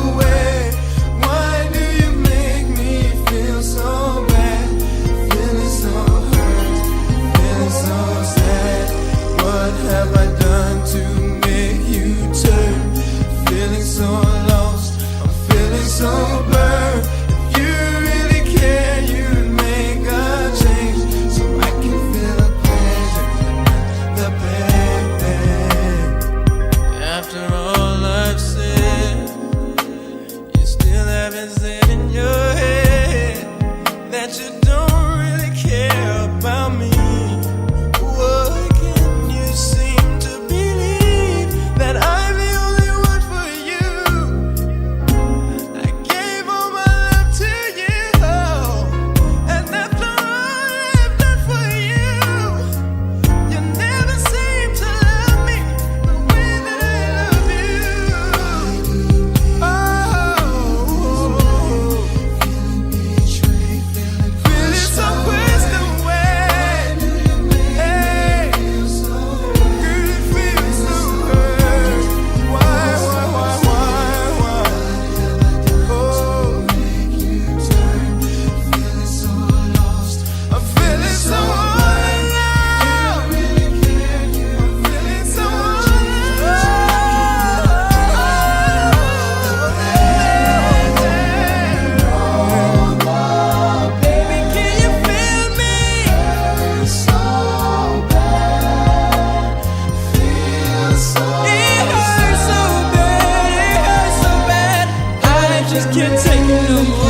away. Why do you make me feel so bad? Feeling so hurt, feeling so sad. What have I done to make you turn? Feeling so lost, I'm feeling so burned. If you really care, you'd make a change, so I can feel the pleasure, the pain. After all I've said, you still haven't said in your head that you don't really care about me. Why can you seem to believe that I'm the only one for you? I gave all my love to you, and after all I've done for you, you never seem to love me the way that I love you. Oh, feeling so pressed away. Hey, girl, it feels so hurt. Why? Oh, feeling so lost. I'm feeling so all alone. I'm feeling so alone. Baby, can you feel me? So bad, feels so. It hurts so bad, I just can't take it no more.